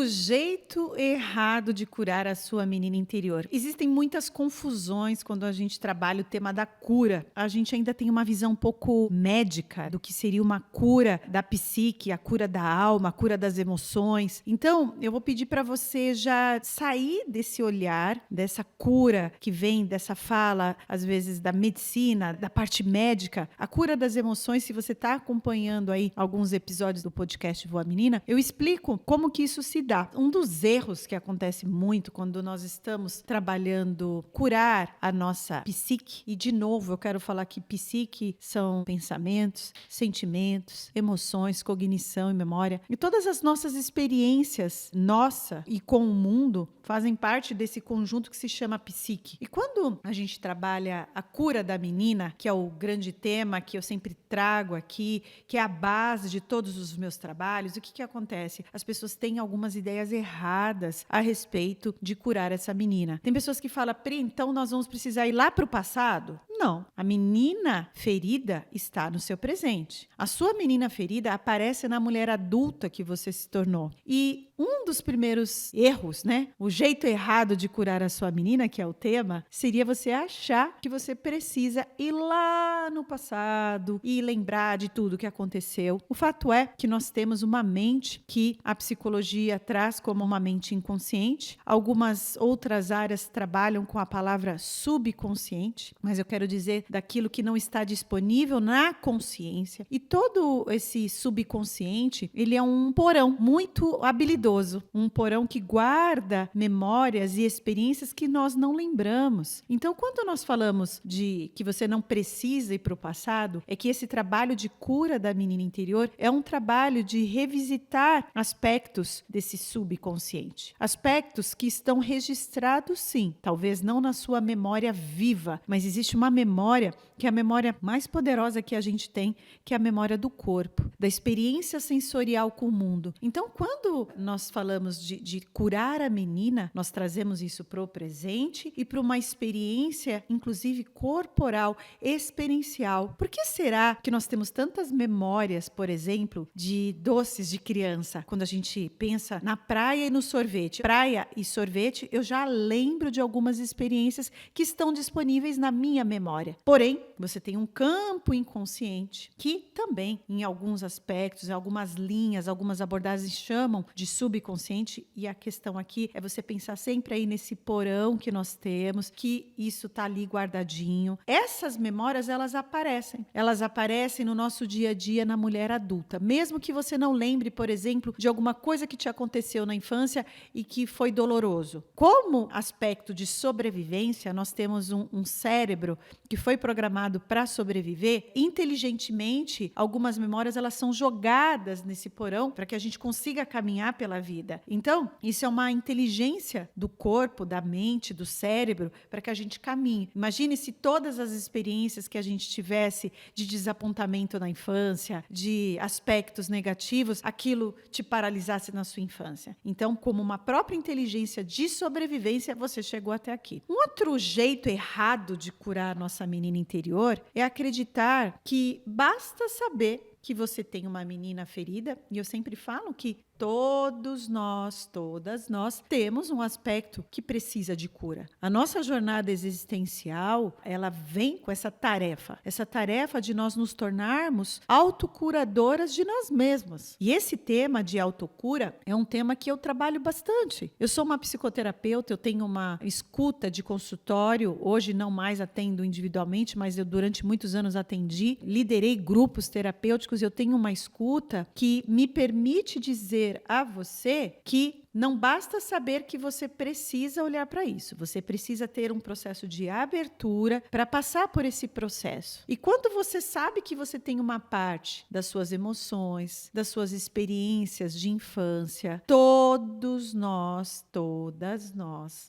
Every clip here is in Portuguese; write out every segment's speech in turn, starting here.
O jeito errado de curar a sua menina interior. Existem muitas confusões quando a gente trabalha o tema da cura. A gente ainda tem uma visão um pouco médica do que seria uma cura da psique, a cura da alma, a cura das emoções. Então, eu vou pedir para você já sair desse olhar, dessa cura que vem dessa fala, às vezes, da medicina, da parte médica. A cura das emoções, se você está acompanhando aí alguns episódios do podcast Voa Menina, eu explico como que isso se dá. Um dos erros que acontece muito quando nós estamos trabalhando curar a nossa psique, e de novo eu quero falar que psique são pensamentos, sentimentos, emoções, cognição e memória, e todas as nossas experiências, nossa e com o mundo, fazem parte desse conjunto que se chama psique. E quando a gente trabalha a cura da menina, que é o grande tema que eu sempre trago aqui, que é a base de todos os meus trabalhos, o que acontece? As pessoas têm algumas ideias erradas a respeito de curar essa menina. Tem pessoas que falam, Pri, então nós vamos precisar ir lá para o passado? Não. A menina ferida está no seu presente. A sua menina ferida aparece na mulher adulta que você se tornou. E um dos primeiros erros, né? O jeito errado de curar a sua menina, que é o tema, seria você achar que você precisa ir lá no passado e lembrar de tudo que aconteceu. O fato é que nós temos uma mente que a psicologia traz como uma mente inconsciente. Algumas outras áreas trabalham com a palavra subconsciente, mas eu quero dizer daquilo que não está disponível na consciência. E todo esse subconsciente, ele é um porão muito habilidoso, um porão que guarda memórias e experiências que nós não lembramos. Então, quando nós falamos de que você não precisa ir para o passado, é que esse trabalho de cura da menina interior é um trabalho de revisitar aspectos desse subconsciente. Aspectos que estão registrados, sim, talvez não na sua memória viva, mas existe uma memória que é a memória mais poderosa que a gente tem, que é a memória do corpo, da experiência sensorial com o mundo. Então, quando nós falamos de curar a menina, nós trazemos isso para o presente e para uma experiência, inclusive corporal, experiencial. Por que será que nós temos tantas memórias, por exemplo, de doces de criança? Quando a gente pensa na praia e no sorvete. Praia e sorvete, eu já lembro de algumas experiências que estão disponíveis na minha memória. Porém, você tem um campo inconsciente que também, em alguns aspectos, em algumas linhas, algumas abordagens chamam de subconsciente, e a questão aqui é você pensar sempre aí nesse porão que nós temos, que isso está ali guardadinho. Essas memórias, elas aparecem no nosso dia a dia na mulher adulta, mesmo que você não lembre, por exemplo, de alguma coisa que te aconteceu na infância e que foi doloroso. Como aspecto de sobrevivência, nós temos um cérebro que foi programado para sobreviver. Inteligentemente, algumas memórias elas são jogadas nesse porão para que a gente consiga caminhar pela vida. Então, isso é uma inteligência do corpo, da mente, do cérebro, para que a gente caminhe. Imagine se todas as experiências que a gente tivesse de desapontamento na infância, de aspectos negativos, aquilo te paralisasse na sua infância. Então, como uma própria inteligência de sobrevivência, você chegou até aqui. Um outro jeito errado de curar a nossa menina interior é acreditar que basta saber que você tem uma menina ferida, e eu sempre falo que todas nós temos um aspecto que precisa de cura. A nossa jornada existencial, ela vem com essa tarefa de nós nos tornarmos autocuradoras de nós mesmas. E esse tema de autocura é um tema que eu trabalho bastante. Eu sou uma psicoterapeuta, eu tenho uma escuta de consultório, hoje não mais atendo individualmente, mas eu durante muitos anos atendi, liderei grupos terapêuticos, eu tenho uma escuta que me permite dizer a você que não basta saber que você precisa olhar para isso. Você precisa ter um processo de abertura para passar por esse processo. E quando você sabe que você tem uma parte das suas emoções, das suas experiências de infância, todas nós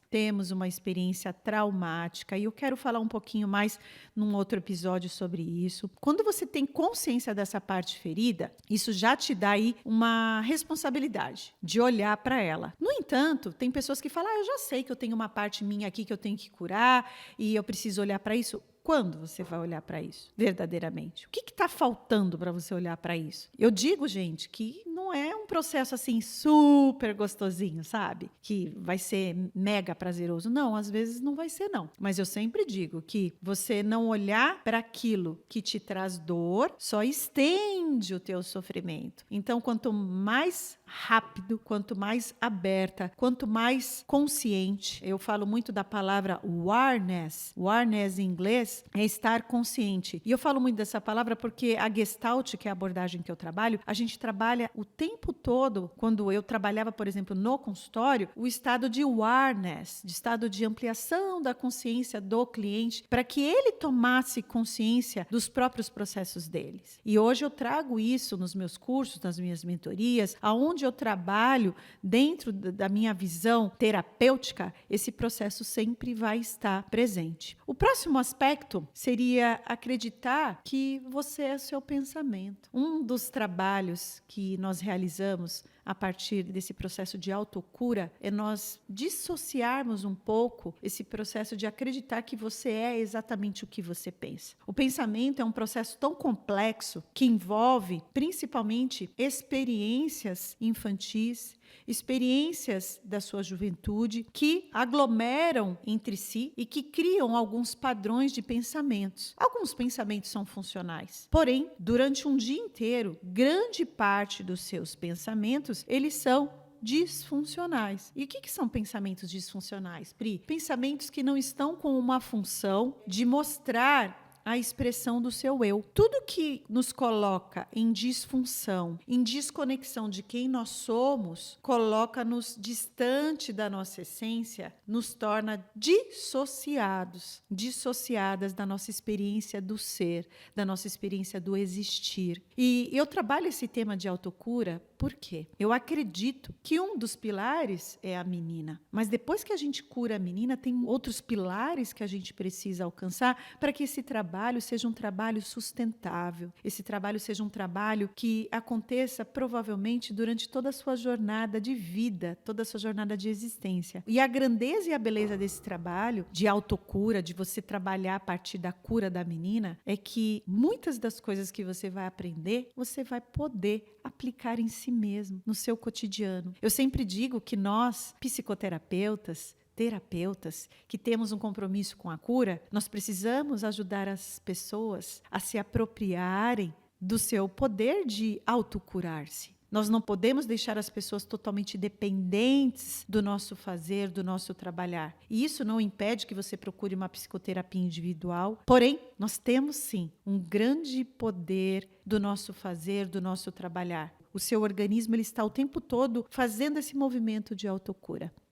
temos uma experiência traumática, e eu quero falar um pouquinho mais num outro episódio sobre isso. Quando você tem consciência dessa parte ferida, isso já te dá aí uma responsabilidade de olhar para ela. No entanto, tem pessoas que falam, eu já sei que eu tenho uma parte minha aqui que eu tenho que curar e eu preciso olhar para isso. Quando você vai olhar para isso, verdadeiramente? O que está faltando para você olhar para isso? Eu digo, gente, que não é um processo assim super gostosinho, sabe? Que vai ser mega prazeroso. Não, às vezes não vai ser não. Mas eu sempre digo que você não olhar para aquilo que te traz dor só estende o teu sofrimento. Então, quanto mais rápido, quanto mais aberta, quanto mais consciente. Eu falo muito da palavra awareness. Awareness em inglês é estar consciente. E eu falo muito dessa palavra porque a Gestalt, que é a abordagem que eu trabalho, a gente trabalha o tempo todo, quando eu trabalhava, por exemplo, no consultório, o estado de awareness, de estado de ampliação da consciência do cliente, para que ele tomasse consciência dos próprios processos deles. E hoje eu trago isso nos meus cursos, nas minhas mentorias, aonde eu trabalho dentro da minha visão terapêutica, esse processo sempre vai estar presente. O próximo aspecto seria acreditar que você é o seu pensamento. Um dos trabalhos que nós realizamos a partir desse processo de autocura é nós dissociarmos um pouco esse processo de acreditar que você é exatamente o que você pensa. O pensamento é um processo tão complexo que envolve principalmente experiências infantis, experiências da sua juventude que aglomeram entre si e que criam alguns padrões de pensamentos. Alguns pensamentos são funcionais, porém, durante um dia inteiro, grande parte dos seus pensamentos, eles são disfuncionais. E o que são pensamentos disfuncionais, Pri? Pensamentos que não estão com uma função de mostrar a expressão do seu eu. Tudo que nos coloca em disfunção, em desconexão de quem nós somos, coloca-nos distante da nossa essência, nos torna dissociados, dissociadas da nossa experiência do ser, da nossa experiência do existir. E eu trabalho esse tema de autocura por quê? Eu acredito que um dos pilares é a menina, mas depois que a gente cura a menina, tem outros pilares que a gente precisa alcançar para que esse trabalho seja um trabalho sustentável, esse trabalho seja um trabalho que aconteça provavelmente durante toda a sua jornada de vida, toda a sua jornada de existência. E a grandeza e a beleza desse trabalho de autocura, de você trabalhar a partir da cura da menina, é que muitas das coisas que você vai aprender, você vai poder aplicar em si mesmo, no seu cotidiano. Eu sempre digo que nós, psicoterapeutas, terapeutas, que temos um compromisso com a cura, nós precisamos ajudar as pessoas a se apropriarem do seu poder de autocurar-se. Nós não podemos deixar as pessoas totalmente dependentes do nosso fazer, do nosso trabalhar. E isso não impede que você procure uma psicoterapia individual. Porém, nós temos sim um grande poder do nosso fazer, do nosso trabalhar. O seu organismo ele está o tempo todo fazendo esse movimento de autocura.